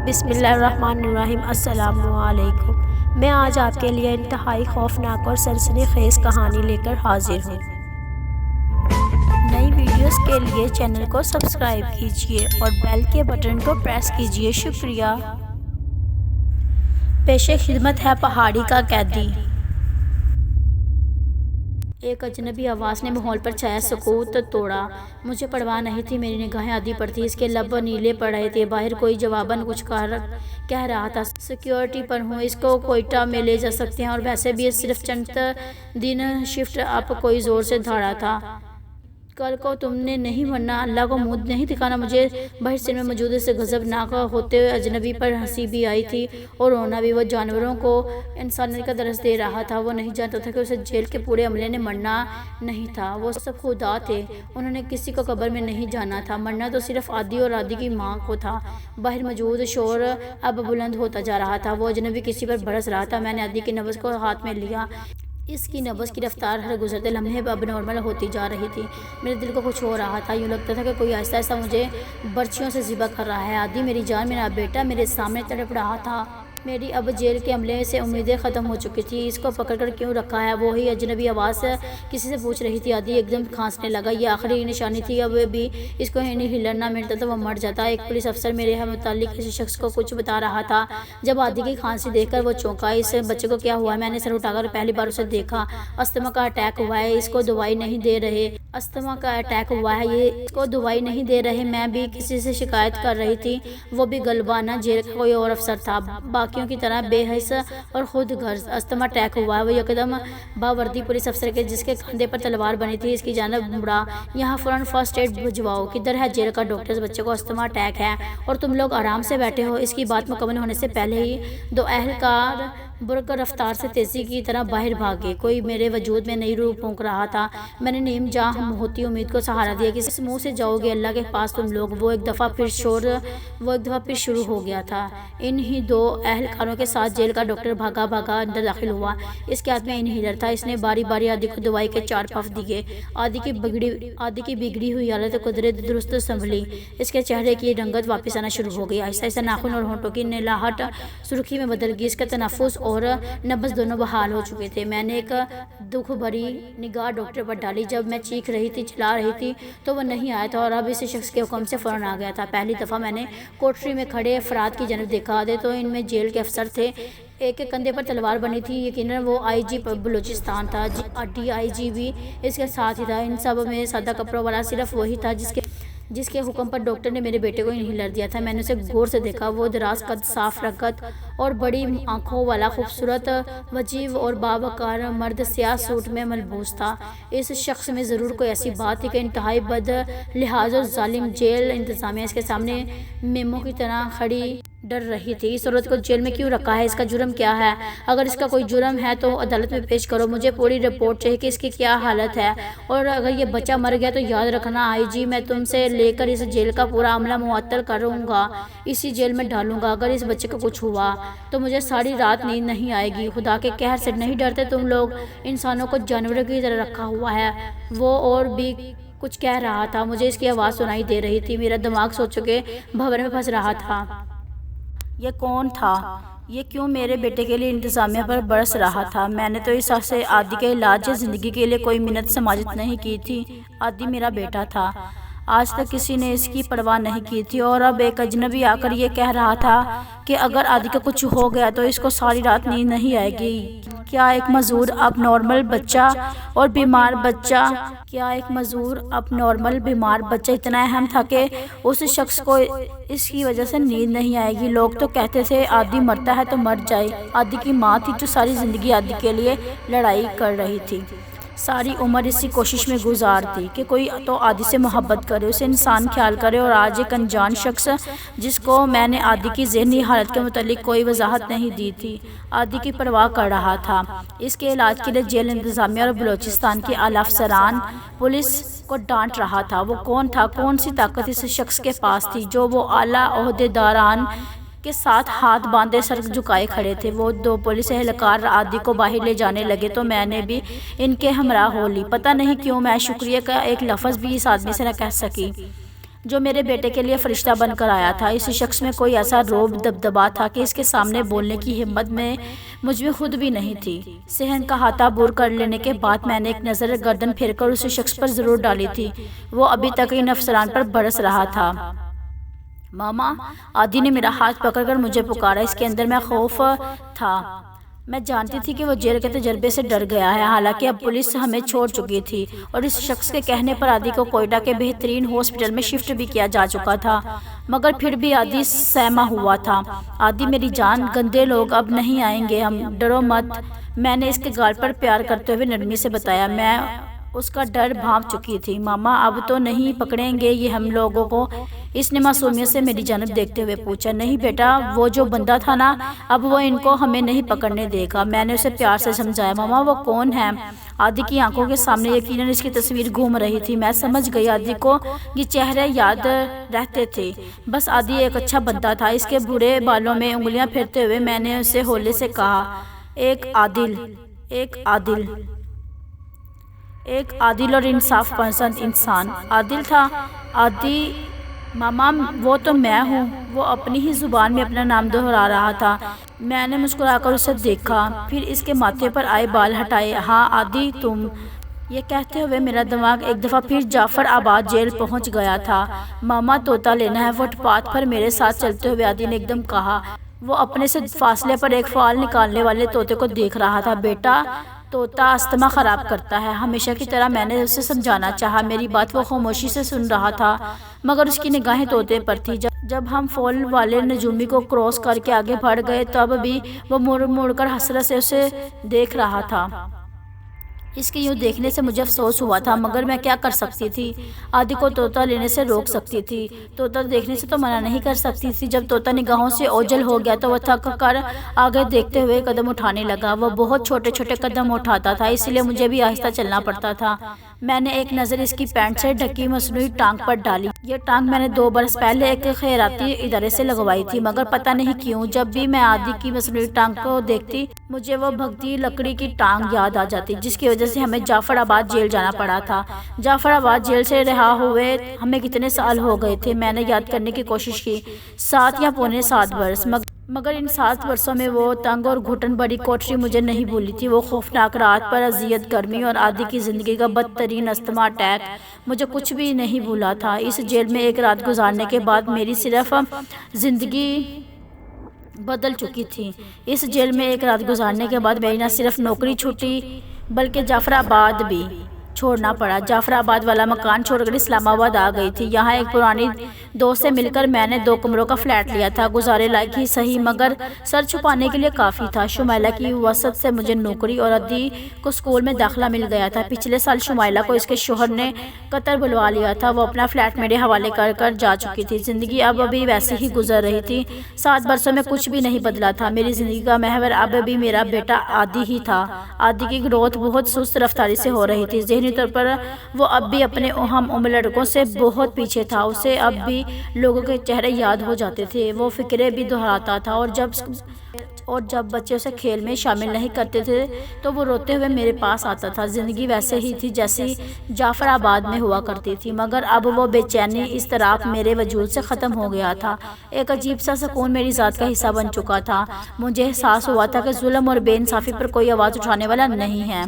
بسم اللہ الرحمن الرحیم۔ السلام علیکم۔ میں آج آپ کے لیے انتہائی خوفناک اور سنسنی خیز کہانی لے کر حاضر ہوں۔ نئی ویڈیوز کے لیے چینل کو سبسکرائب کیجیے اور بیل کے بٹن کو پریس کیجیے۔ شکریہ۔ پیش خدمت ہے پہاڑی کا قیدی۔ ایک اجنبی آواز نے ماحول پر چھایا سکوت توڑا۔ مجھے پرواہ نہیں تھی، میری نگاہیں آدھی پر تھیں، اس کے لب نیلے پڑ رہے تھے۔ باہر کوئی جواباً کچھ کہہ رہا تھا۔ سیکیورٹی پر ہوں، اس کو کوئٹہ میں لے جا سکتے ہیں، اور ویسے بھی صرف چند دن شفٹ اپ کوئی زور سے دھاڑا تھا۔ کل کو تم نے نہیں مرنا، اللہ کو منہ نہیں دکھانا۔ مجھے باہر سن میں موجود اس غضبناک ہوتے ہوئے اجنبی پر ہنسی بھی آئی تھی اور رونا بھی۔ وہ جانوروں کو انسانیت کا درس دے رہا تھا۔ وہ نہیں جانتا تھا کہ اسے جیل کے پورے عملے نے مرنا نہیں تھا۔ وہ سب خدا تھے، انہوں نے کسی کو قبر میں نہیں جانا تھا۔ مرنا تو صرف عادی اور عادی کی ماں کو تھا۔ باہر موجود شور اب بلند ہوتا جا رہا تھا۔ وہ اجنبی کسی پر برس رہا تھا۔ میں نے عادی کی نبض کو ہاتھ میں لیا۔ اس کی نبض کی رفتار ہر گزرتے لمحے اب نارمل ہوتی جا رہی تھی۔ میرے دل کو کچھ ہو رہا تھا، یوں لگتا تھا کہ کوئی آہستہ آہستہ مجھے برچھیوں سے ذبح کر رہا ہے۔ عادی، میری جان، میرا بیٹا میرے سامنے تڑپ رہا تھا۔ میری اب جیل کے عملے سے امیدیں ختم ہو چکی تھی۔ اس کو پکڑ کر کیوں رکھا ہے؟ وہی اجنبی آواز کسی سے پوچھ رہی تھی۔ عادی ایک دم کھانسنے لگا۔ یہ آخری نشانی تھی، اب بھی اس کو ہلن نہ ملتا تو وہ مر جاتا۔ ایک پولیس افسر میرے متعلق کسی شخص کو کچھ بتا رہا تھا۔ جب عادی کی کھانسی دیکھ کر وہ چونکا۔ اس بچے کو کیا ہوا ہے؟ میں نے سر اٹھا کر پہلی بار اسے دیکھا۔ استھما کا اٹیک ہوا ہے، اس کو دوائی نہیں دے رہے۔ استھما کا اٹیک ہوا ہے، اس کو دوائی نہیں دے رہے۔ میں بھی کسی سے شکایت کر رہی تھی، وہ بھی گلبانہ جیل کا کوئی اور افسر تھا، باقیوں کی طرح بے حس اور خود غرض۔ استھما اٹیک ہوا ہے، وہ یکدم باوردی پولیس افسر کے جس کے کندھے پر تلوار بنی تھی اس کی جانب مڑا۔ یہاں فوراً فرسٹ ایڈ بھجواؤ۔ کدھر ہے جیل کا ڈاکٹر؟ اس بچے کو استھما اٹیک ہے اور تم لوگ آرام سے بیٹھے ہو۔ اس کی بات مکمل ہونے سے پہلے ہی دو اہلکار برق رفتار سے تیزی کی طرح باہر بھاگے۔ کوئی میرے وجود میں نئی روح پھونک رہا تھا۔ میں نے نیم جاں ہوتی امید کو سہارا دیا کہ کس منہ سے جاؤ گے اللہ کے پاس تم لوگ؟ وہ ایک دفعہ پھر شروع ہو گیا تھا۔ انہی دو اہلکاروں کے ساتھ جیل کا ڈاکٹر بھاگا اندر داخل ہوا۔ اس کے ہاتھ میں انہیلر تھا۔ اس نے باری باری عادی کو دوائی کے 4 پف دیے۔ عادی کی بگڑی ہوئی حالت قدرت درست سنبھلی۔ اس کے چہرے کی رنگت واپس آنا شروع ہو گئی۔ آہستہ آہستہ ناخن اور ہونٹوں کی نلاہٹ سرخی میں بدل گئی۔ اس کا تنفس اور نبض دونوں بحال ہو چکے تھے۔ میں نے ایک دکھ بھری نگاہ ڈاکٹر پر ڈالی۔ جب میں چیخ رہی تھی، چلا رہی تھی تو وہ نہیں آیا تھا اور اب اس شخص کے حکم سے فوراً آ گیا تھا۔ پہلی دفعہ میں نے کوٹری میں کھڑے افراد کی جانب دیکھا۔ آدھے تو ان میں جیل کے افسر تھے، ایک کے کندھے پر تلوار بنی تھی، یقیناً وہ آئی جی بلوچستان تھا۔ ڈی آئی جی بھی اس کے ساتھ ہی تھا۔ ان سب میں سادہ کپڑوں والا صرف وہی تھا جس کے حکم پر ڈاکٹر نے میرے بیٹے کو انہیلر دیا تھا۔ میں نے اسے غور سے دیکھا۔ وہ دراز قد، صاف رنگت اور بڑی آنکھوں والا خوبصورت، وجیح اور باوقار مرد سیاہ سوٹ میں ملبوس تھا۔ اس شخص میں ضرور کوئی ایسی بات تھی کہ انتہائی بد لحاظ اور ظالم جیل انتظامیہ اس کے سامنے میمو کی طرح کھڑی ڈر رہی تھی۔ اس عورت کو جیل میں کیوں رکھا ہے؟ اس کا جرم کیا ہے؟ اگر اس کا کوئی جرم ہے تو عدالت میں پیش کرو۔ مجھے پوری رپورٹ چاہیے کہ اس کی کیا حالت ہے، اور اگر یہ بچہ مر گیا تو یاد رکھنا آئی جی، میں تم سے لے کر اس جیل کا پورا عملہ معطل کروں گا، اسی جیل میں ڈالوں گا۔ اگر اس بچے کو کچھ ہوا تو مجھے ساری رات نیند نہیں آئے گی۔ خدا کے قہر سے نہیں ڈرتے تم لوگ؟ انسانوں کو جانوروں کی طرح رکھا ہوا ہے۔ وہ اور بھی کچھ کہہ رہا تھا، مجھے اس کی آواز سنائی دے رہی تھی۔ میرا دماغ سوچوں کے بھنور میں پھنس رہا تھا۔ یہ کون تھا؟ یہ کیوں میرے بیٹے کے لیے انتظامیہ پر برس رہا تھا؟ میں نے تو اس سے عادی کے علاج یا زندگی کے لیے کوئی منت سماجت نہیں کی تھی۔ عادی میرا بیٹا تھا، آج تک کسی نے اس کی پرواہ نہیں کی تھی، اور اب ایک اجنبی آ کر یہ کہہ رہا تھا کہ اگر عادی کا کچھ ہو گیا تو اس کو ساری رات نیند نہیں آئے گی۔ کیا ایک معذور اب نارمل بچہ اور بیمار بچہ اتنا اہم تھا کہ اس شخص کو اس کی وجہ سے نیند نہیں آئے گی؟ لوگ تو کہتے تھے عادی مرتا ہے تو مر جائے۔ عادی کی ماں تھی جو ساری زندگی عادی کے لیے لڑائی کر رہی تھی، ساری عمر اسی کوشش میں گزارتی کہ کوئی تو عادی سے محبت کرے، اسے انسان خیال کرے، اور آج ایک انجان شخص جس کو میں نے عادی کی ذہنی حالت کے متعلق کوئی وضاحت نہیں دی تھی، عادی کی پرواہ کر رہا تھا۔ اس کے علاج کے لیے جیل انتظامیہ اور بلوچستان کے اعلیٰ افسران پولیس کو ڈانٹ رہا تھا۔ وہ کون تھا؟ کون سی طاقت اس شخص کے پاس تھی جو وہ اعلیٰ عہدیداران کے ساتھ ہاتھ باندھے سر جھکائے کھڑے تھے؟ وہ دو پولیس اہلکار عادی کو باہر لے جانے لگے تو میں نے بھی ان کے ہمراہ ہو لی۔ پتہ نہیں کیوں میں شکریہ کا ایک لفظ بھی اس آدمی سے نہ کہہ سکی جو میرے بیٹے کے لیے فرشتہ بن کر آیا تھا۔ اس شخص میں کوئی ایسا روب دبدبا تھا کہ اس کے سامنے بولنے کی ہمت مجھ میں خود بھی نہیں تھی۔ صحن کا ہاتھ عبور کر لینے کے بعد میں نے ایک نظر گردن پھیر کر اس شخص پر ضرور ڈالی تھی۔ وہ ابھی تک ان افسران پر برس رہا تھا۔ ماما، عادی نے میرا ہاتھ پکڑ کر مجھے پکارا۔ اس کے اندر میں خوف تھا۔ میں جانتی تھی کہ وہ جیل کے تجربے سے ڈر گیا ہے، حالانکہ اب پولیس ہمیں چھوڑ چکی تھی اور اس شخص کے کہنے پر عادی کو کوئٹہ کے بہترین ہاسپٹل میں شفٹ بھی کیا جا چکا تھا، مگر پھر بھی عادی سہما ہوا تھا۔ عادی میری جان، گندے لوگ اب نہیں آئیں گے، ہم ڈرو مت، میں نے اس کے گال پر پیار کرتے ہوئے نرمی سے بتایا۔ میں اس کا ڈر بھانپ چکی تھی۔ ماما، اب تو نہیں پکڑیں گے یہ ہم لوگوں کو؟ اس نے معصومیت سے میری جانب دیکھتے ہوئے پوچھا۔ نہیں بیٹا، وہ جو بندہ تھا نا، اب وہ ان کو ہمیں نہیں پکڑنے دے گا، میں نے اسے پیار سے سمجھایا۔ ماما، وہ کون ہے؟ عادی کی آنکھوں کے سامنے یقیناً اس کی تصویر گھوم رہی تھی۔ میں سمجھ گئی، عادی کو یہ چہرے یاد رہتے تھے۔ بس عادی ایک اچھا بندہ تھا۔ اس کے برے بالوں میں انگلیاں پھیرتے ہوئے میں نے اسے ہولے سے کہا، ایک عادل اور انصاف پسند انسان۔ عادل تھا؟ عادی ماما، وہ تو میں ہوں۔ وہ اپنی ہی زبان میں اپنا نام دہرا رہا تھا۔ میں نے مسکرا کر اسے دیکھا، پھر اس کے ماتھے پر آئے بال ہٹائے۔ ہاں عادی، تم؟ یہ کہتے ہوئے میرا دماغ ایک دفعہ پھر جعفر آباد جیل پہنچ گیا تھا۔ ماما، طوطا لینا ہے؟ فٹ پاتھ پر میرے ساتھ چلتے ہوئے عادی نے ایک دم کہا۔ وہ اپنے سے فاصلے پر ایک فال نکالنے والے طوطے کو دیکھ رہا تھا۔ بیٹا، طوطا استما خراب کرتا ہے۔ ہمیشہ کی طرح میں نے اسے سمجھانا چاہا۔ میری بات وہ خاموشی سے سن رہا تھا، مگر اس کی نگاہیں طوطے پر تھی۔ جب ہم فول والے نجومی کو کراس کر کے آگے بڑھ گئے تب بھی وہ مڑ مڑ کر حسرت سے اسے دیکھ رہا تھا۔ اس کے یوں دیکھنے سے مجھے افسوس ہوا تھا، مگر میں کیا کر سکتی تھی؟ عادی کو طوطا لینے سے روک سکتی تھی، طوطا دیکھنے سے تو منع نہیں کر سکتی تھی۔ جب طوطا نگاہوں سے اوجھل ہو گیا تو وہ تھک کر آگے دیکھتے ہوئے قدم اٹھانے لگا۔ وہ بہت چھوٹے چھوٹے قدم اٹھاتا تھا، اس لیے مجھے بھی آہستہ چلنا پڑتا تھا۔ میں نے ایک نظر اس کی پینٹ سے ڈھکی مصنوعی ٹانگ پر ڈالی۔ یہ ٹانگ میں نے 2 برس پہلے ایک خیراتی ادارے سے لگوائی تھی، مگر پتہ نہیں کیوں جب بھی میں عادی کی مصنوعی ٹانگ کو دیکھتی مجھے وہ بھگتی لکڑی کی ٹانگ یاد آ جاتی، جس کی وجہ سے ہمیں جعفر آباد جیل جانا پڑا تھا۔ جعفر آباد جیل سے رہا ہوئے ہمیں کتنے سال ہو گئے تھے؟ میں نے یاد کرنے کی کوشش کی۔ 7 یا پونے 7 برس، مگر ان 7 برسوں میں وہ تنگ اور گھٹن بڑی کوٹری مجھے نہیں بھولی تھی۔ وہ خوفناک رات پر اذیت، گرمی اور عادی کی زندگی کا بدترین استما اٹیک مجھے کچھ بھی نہیں بھولا تھا۔ اس جیل میں ایک رات گزارنے کے بعد میری صرف زندگی بدل چکی تھی۔ اس جیل میں ایک رات گزارنے کے بعد میری نہ صرف نوکری چھوٹی بلکہ جعفر آباد بھی چھوڑنا پڑا۔ جعفر آباد والا مکان چھوڑ کر اسلام آباد آ گئی تھی۔ یہاں ایک پرانی دوست سے مل کر میں نے 2 کمروں کا فلیٹ لیا تھا۔ گزارے لائق ہی صحیح، مگر سر چھپانے کے لیے کافی تھا۔ شمائلہ کی وسعت سے مجھے نوکری اور عادی کو اسکول میں داخلہ مل گیا تھا۔ پچھلے سال شمائلہ کو اس کے شوہر نے قطر بلوا لیا تھا۔ وہ اپنا فلیٹ میرے حوالے کر کر جا چکی تھی۔ زندگی اب بھی ویسی ہی گزر رہی تھی۔ 7 برسوں میں کچھ بھی نہیں بدلا تھا۔ میری زندگی کا محور اب بھی میرا بیٹا عادی ہی تھا۔ عادی کی گروتھ بہت سست رفتاری سے ہو رہی تھی۔ ذہنی طور پر وہ اب بھی اپنے ہم عمر لڑکوں سے بہت پیچھے تھا۔ اسے اب بھی لوگوں کے چہرے یاد ہو جاتے تھے، وہ فقرے بھی دہراتا تھا، اور جب بچے اسے کھیل میں شامل نہیں کرتے تھے تو وہ روتے ہوئے میرے پاس آتا تھا۔ زندگی ویسے ہی تھی جیسی جعفر آباد میں ہوا کرتی تھی، مگر اب وہ بے چینی، اضطراب میرے وجود سے ختم ہو گیا تھا۔ ایک عجیب سا سکون میری ذات کا حصہ بن چکا تھا۔ مجھے احساس ہوا تھا کہ ظلم اور بے انصافی پر کوئی آواز اٹھانے والا نہیں ہے۔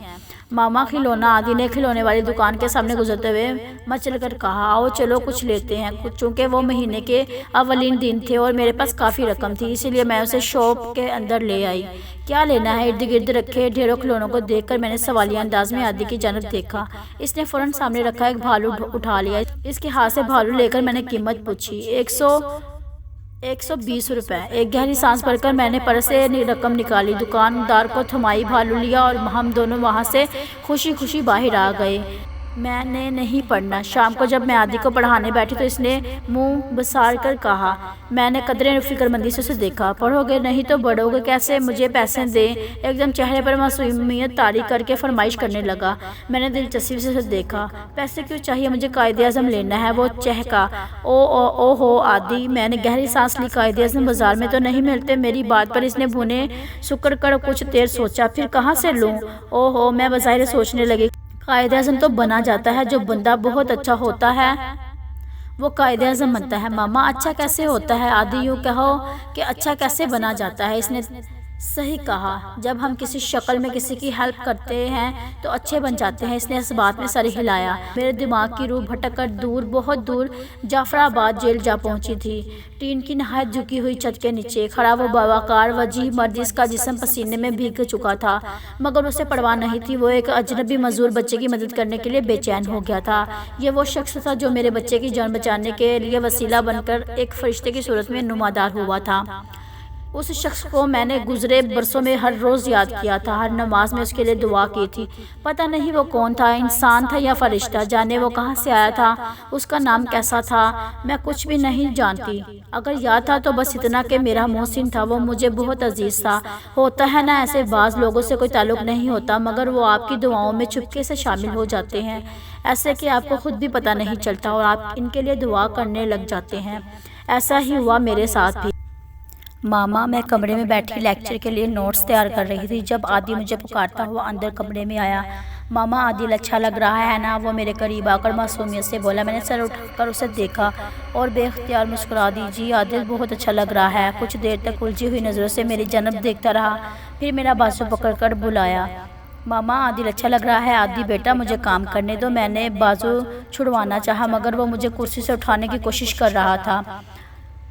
ماما، کھلونا؟ عادی نے کھلونے والی دکان کے سامنے گزرتے ہوئے مچل کر کہا۔ آؤ چلو کچھ لیتے ہیں۔ چونکہ وہ مہینے کے اولین دن تھے اور میرے پاس کافی رقم تھی، اس لیے میں اسے شاپ کے اندر لے آئی۔ کیا لینا ہے؟ ارد گرد رکھے ڈھیروں کھلونوں کو دیکھ کر میں نے سوالیہ انداز میں عادی کی جانب دیکھا۔ اس نے فوراً سامنے رکھا ایک بھالو اٹھا لیا۔ اس کے ہاتھ سے بھالو لے کر میں نے قیمت پوچھی۔ 120 روپے۔ ایک گہری سانس بھر کر میں نے پرس سے رقم نکالی، دکاندار کو تھمائی، بھالو لیا اور ہم دونوں وہاں سے خوشی خوشی باہر آ گئے۔ میں نے نہیں پڑھنا۔ شام کو جب میں عادی کو پڑھانے بیٹھی تو اس نے منہ بسار کر کہا۔ میں نے قدرے فکر مندی سے اسے دیکھا۔ پڑھو گے نہیں تو بڑھو گے کیسے؟ مجھے پیسے دیں۔ ایک دم چہرے پر معصومیت طاری کر کے فرمائش کرنے لگا۔ میں نے دلچسپی سے اسے دیکھا۔ پیسے کیوں چاہیے؟ مجھے قائد اعظم لینا ہے۔ وہ چہکا۔ او ہو عادی! میں نے گہری سانس لی۔ قائد اعظم بازار میں تو نہیں ملتے۔ میری بات پر اس نے بھونے سکڑ کر کچھ دیر سوچا، پھر کہاں سے لوں؟ او ہو! میں بظاہر سوچنے لگی۔ قائد اعظم تو بنا جاتا ہے جو بندہ بہت اچھا ہوتا ہے۔ وہ قائد اعظم بنتا ہے۔ ماما اچھا کیسے ہوتا ہے؟ عادی یوں کہو کہ اچھا کیسے بنا جاتا ہے؟ اس نے صحیح کہا، جب ہم کسی شکل میں کسی کی ہیلپ کرتے ہیں تو اچھے بن جاتے ہیں۔ اس نے اس بات میں سر ہلایا۔ میرے دماغ کی روح بھٹک کر دور، بہت دور جعفر آباد جیل جا پہنچی تھی۔ ٹین کی نہایت جھکی ہوئی چھت کے نیچے کھڑا وہ باوقار وجیح مرد، جس کا جسم پسینے میں بھیگ چکا تھا، مگر اسے پرواہ نہیں تھی۔ وہ ایک اجنبی معذور بچے کی مدد کرنے کے لیے بے چین ہو گیا تھا۔ یہ وہ شخص تھا جو میرے بچے کی جان بچانے کے لیے وسیلہ بن کر ایک فرشتے کی صورت میں نمودار ہوا تھا۔ اس شخص کو میں نے گزرے برسوں میں ہر روز یاد کیا تھا، ہر نماز میں اس کے لیے دعا کی تھی۔ پتہ نہیں وہ کون تھا، انسان تھا یا فرشتہ، جانے وہ کہاں سے آیا تھا، اس کا نام کیسا تھا، میں کچھ بھی نہیں جانتی۔ اگر یاد تھا تو بس اتنا کہ میرا محسن تھا، وہ مجھے بہت عزیز تھا۔ ہوتا ہے نا ایسے، بعض لوگوں سے کوئی تعلق نہیں ہوتا مگر وہ آپ کی دعاؤں میں چپکے سے شامل ہو جاتے ہیں، ایسے کہ آپ کو خود بھی پتہ نہیں چلتا اور آپ ان کے لیے دعا کرنے لگ جاتے ہیں۔ ایسا ہی ہوا میرے ساتھ بھی۔ ماما، میں کمرے میں بیٹھی لیکچر کے لیے نوٹس تیار کر رہی تھی جب عادل مجھے پکارتا ہوا اندر کمرے میں آیا۔ ماما، عادل اچھا لگ رہا ہے نا؟ وہ میرے قریب آ کر معصومیت سے بولا۔ میں نے سر اٹھا کر اسے دیکھا اور بے اختیار مسکرا دی۔ جی عادل، بہت اچھا لگ رہا ہے۔ کچھ دیر تک الجھی ہوئی نظروں سے میری جانب دیکھتا رہا، پھر میرا بازو پکڑ کر بلایا۔ ماما، عادل اچھا لگ رہا ہے۔ عادل بیٹا، مجھے کام کرنے دو۔ میں نے بازو چھڑوانا چاہا مگر وہ مجھے کرسی سے اٹھانے کی کوشش کر رہا تھا۔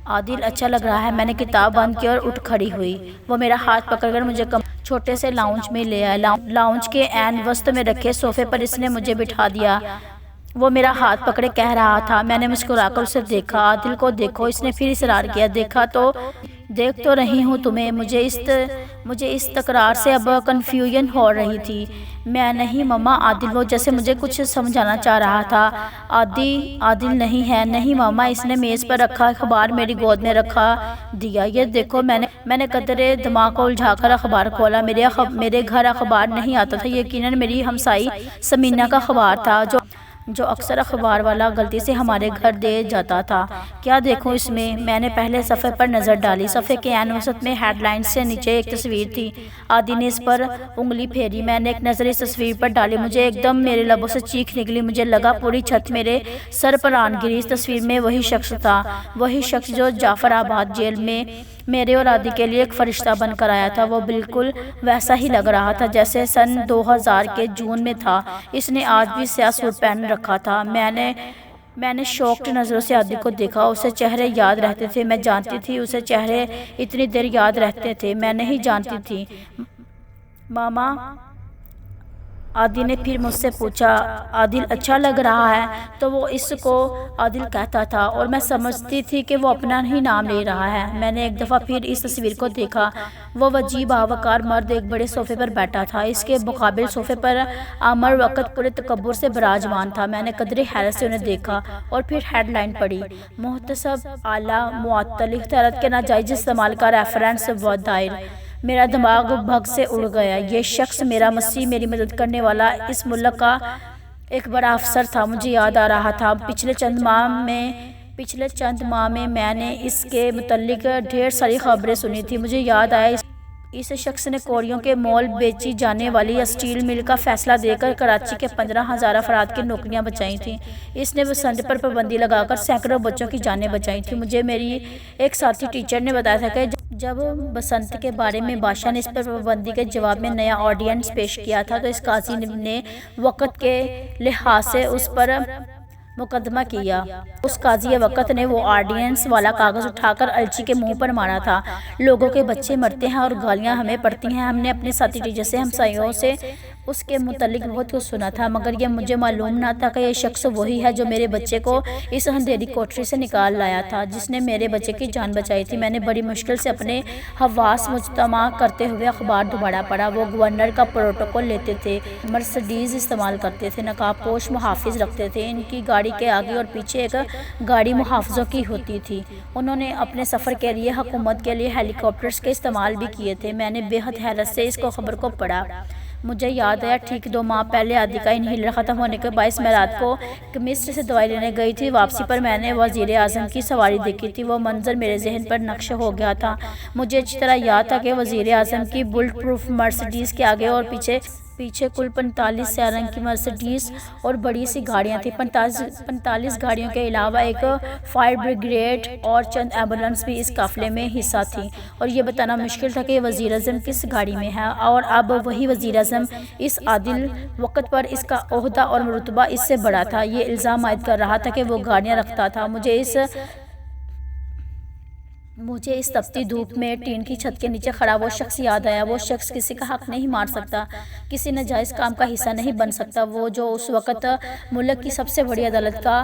عادل اچھا لگ رہا ہے۔ میں نے کتاب بند کی اور اٹھ کھڑی ہوئی۔ وہ میرا ہاتھ پکڑ کر مجھے چھوٹے سے لاؤنج میں لے آیا۔ لاؤنج کے عین وسط میں رکھے صوفے پر اس نے مجھے بٹھا دیا۔ وہ میرا ہاتھ پکڑے کہہ رہا تھا۔ میں نے مسکرا کر اسے دیکھا۔ عادل کو دیکھو، اس نے پھر اصرار کیا۔ دیکھ تو رہی ہوں تمہیں۔ مجھے اس تکرار سے اب کنفیوژن ہو رہی تھی۔ میں نہیں ماما، عادل وہ جیسے مجھے کچھ سمجھانا چاہ رہا تھا۔ عادل نہیں ہے۔ نہیں ماما، اس نے میز پر رکھا اخبار میری گود میں رکھا دیا۔ یہ دیکھو۔ میں نے قدرے دماغ کو الجھا کر اخبار کھولا۔ میرے گھر اخبار نہیں آتا تھا، یقیناً میری ہمسائی سمینہ کا اخبار تھا جو اکثر اخبار والا غلطی سے ہمارے گھر دے جاتا تھا۔ کیا دیکھوں اس میں؟ میں نے پہلے صفحے پر نظر ڈالی۔ صفحے کے عین وسط میں ہیڈ لائن سے نیچے ایک تصویر تھی۔ عادل نے اس پر انگلی پھیری۔ میں نے ایک نظر اس تصویر پر ڈالی۔ مجھے ایک دم میرے لبوں سے چیخ نکلی۔ مجھے لگا پوری چھت میرے سر پر آن گری۔ اس تصویر میں وہی شخص تھا، وہی شخص جو جعفر آباد جیل میں میرے اور عادل کے لیے ایک فرشتہ بن کر آیا تھا۔ وہ بالکل ویسا ہی لگ رہا تھا جیسے سن 2000 کے جون میں تھا۔ اس نے آج بھی سیاہ سوٹ پہن رکھا تھا۔ میں نے شاکڈ نظروں سے عادل کو دیکھا۔ اسے چہرے یاد رہتے تھے۔ میں جانتی تھی اسے چہرے اتنی دیر یاد رہتے تھے۔ میں نہیں جانتی تھی۔ ماما، عادل نے پھر مجھ سے پوچھا، عادل اچھا لگ رہا ہے؟ تو وہ اس کو عادل کہتا تھا اور میں سمجھتی تھی کہ وہ اپنا ہی نام لے رہا ہے۔ میں نے ایک دفعہ پھر اس تصویر کو دیکھا۔ وہ وجیح باوقار مرد ایک بڑے صوفے پر بیٹھا تھا۔ اس کے مقابل صوفے پر عامر وقت پورے تکبر سے براجمان تھا۔ میں نے قدرے حیرت سے انہیں دیکھا اور پھر ہیڈ لائن پڑھی، محتسب اعلیٰ معطل اختیارات کے ناجائز استعمال کا ریفرنس و دائر۔ میرا دماغ بھگ سے اڑ گیا۔ یہ شخص میرا مسیح، میری مدد کرنے والا اس ملک کا ایک بڑا افسر تھا۔ مجھے یاد آ رہا تھا پچھلے چند ماہ میں میں نے اس کے متعلق ڈھیر ساری خبریں سنی تھی۔ مجھے یاد آیا اس شخص نے کوڑیوں کے مول بیچی جانے والی اسٹیل مل کا فیصلہ دے کر کراچی کے 15,000 افراد کی نوکریاں بچائی تھیں۔ اس نے بسنت پر پابندی لگا کر سینکڑوں بچوں کی جانیں بچائی تھیں۔ مجھے میری ایک ساتھی ٹیچر نے بتایا تھا کہ جب بسنت کے بارے میں بادشاہ نے اس پر پابندی کے جواب میں نیا آرڈیننس پیش کیا تھا تو اس قاضی نے وقت کے لحاظ سے اس پر مقدمہ کیا۔ اس قاضی وقت نے وہ آرڈیننس والا کاغذ اٹھا کر الچی کے منہ پر مارا تھا۔ لوگوں کے بچے مرتے ہیں اور گالیاں ہمیں پڑتی ہیں۔ ہم نے اپنے ساتھی ٹیچر سے، ہمسائیوں سے اس کے متعلق بہت کچھ سنا تھا مگر یہ مجھے معلوم نہ تھا کہ یہ شخص وہی ہے جو میرے بچے کو اس اندھیری کوٹری سے نکال لایا تھا، جس نے میرے بچے کی جان بچائی تھی۔ میں نے بڑی مشکل سے اپنے حواس مجتمع کرتے ہوئے اخبار دوبارہ پڑھا۔ وہ گورنر کا پروٹوکول لیتے تھے، مرسڈیز استعمال کرتے تھے، نقاب پوش محافظ رکھتے تھے۔ ان کی گاڑی کے آگے اور پیچھے ایک گاڑی محافظوں کی ہوتی تھی۔ انہوں نے اپنے سفر کے لیے حکومت کے لیے ہیلی کاپٹرز کے استعمال بھی کیے تھے۔ میں نے بے حد حیرت سے اس خبر کو پڑھا۔ مجھے یاد آیا ٹھیک 2 ماہ پہلے عادل کا انہیلر ختم ہونے کے باعث میں رات کو کیمسٹ سے دوائی لینے گئی تھی۔ واپسی پر میں نے وزیر اعظم کی سواری دیکھی تھی۔ وہ منظر میرے ذہن پر نقش ہو گیا تھا۔ مجھے اچھی طرح یاد تھا کہ وزیر اعظم کی بلٹ پروف مرسڈیز کے آگے اور پیچھے پیچھے کل 45 سیاہ رنگ کی مرسڈیز اور بڑی سی گاڑیاں تھیں۔ 45 گاڑیوں کے علاوہ ایک فائر بریگیڈ اور چند ایمبولینس بھی اس قافلے میں حصہ تھیں، اور یہ بتانا مشکل تھا کہ وزیر اعظم کس گاڑی میں ہے، اور اب وہی وزیر اعظم اس عادل وقت پر اس کا عہدہ اور رتبہ اس سے بڑا تھا، یہ الزام عائد کر رہا تھا کہ وہ گاڑیاں رکھتا تھا۔ مجھے اس تپتی دھوپ میں ٹین کی چھت کے نیچے کھڑا وہ شخص یاد آیا۔ وہ شخص کسی کا حق نہیں مار سکتا، کسی ناجائز کام کا حصہ نہیں بن سکتا، وہ جو اس وقت ملک کی سب سے بڑی عدالت کا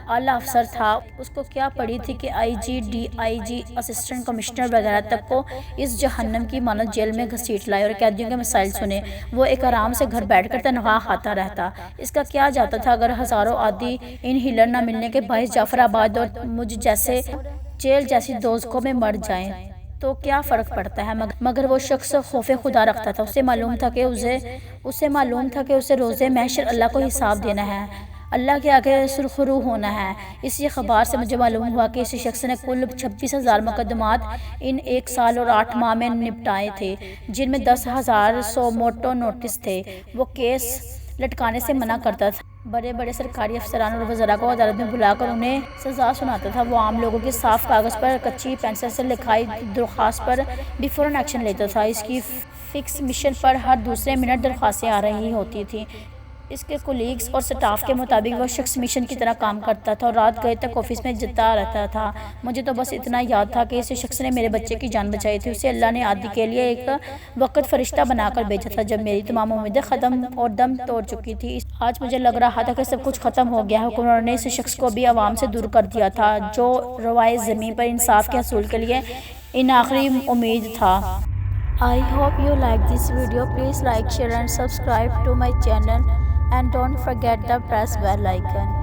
اعلیٰ افسر تھا۔ اس کو کیا پڑی تھی کہ I G, D I G, assistant commissioner وغیرہ تک کو اس جہنم کی مانند جیل میں گھسیٹ لائے اور قیدیوں کے مسائل سنے۔ وہ ایک آرام سے گھر بیٹھ کر تنخواہ کھاتا رہتا۔ اس کا کیا جاتا تھا اگر ہزاروں عادی انہیلر نہ ملنے کے باعث جعفر آباد اور مجھ جیسے جیل جیسی دوزخوں میں مر جائیں تو کیا فرق پڑتا ہے؟ مگر وہ شخص خوف خدا رکھتا تھا۔ اسے معلوم تھا کہ اسے روزے محشر اللہ کو حساب دینا ہے، اللہ کے آگے سرخرو ہونا ہے۔ اسی خبر سے مجھے معلوم ہوا کہ اس شخص نے کل 26,000 مقدمات ان 1 سال اور 8 ماہ میں نپٹائے تھے، جن میں 10,000 سو موٹو نوٹس تھے۔ وہ کیس لٹکانے سے منع کرتا تھا، بڑے بڑے سرکاری افسران اور وزراء کو عدالت میں بلا کر انہیں سزا سناتا تھا۔ وہ عام لوگوں کی صاف کاغذ پر کچی پینسل سے لکھائی درخواست پر بھی فوراً ایکشن لیتا تھا۔ اس کی فکس مشن پر ہر دوسرے منٹ درخواستیں آ رہی ہوتی تھیں۔ اس کے کولیگز اور سٹاف کے مطابق وہ شخص مشن کی طرح کام کرتا تھا اور رات گئے تک آفس میں جتا رہتا تھا۔ مجھے تو بس اتنا یاد تھا کہ اس شخص نے میرے بچے کی جان بچائی تھی۔ اسے اللہ نے عادی کے لیے ایک وقت فرشتہ بنا کر بھیجا تھا جب میری تمام امیدیں ختم اور دم توڑ چکی تھی۔ آج مجھے لگ رہا تھا کہ سب کچھ ختم ہو گیا ہے۔ حکمرانوں نے اس شخص کو بھی عوام سے دور کر دیا تھا، جو روائے زمین پر انصاف کے حصول کے لیے ان آخری امید تھا۔ I hope you like this video. Please like, share and subscribe to my channel, and don't forget to press bell icon.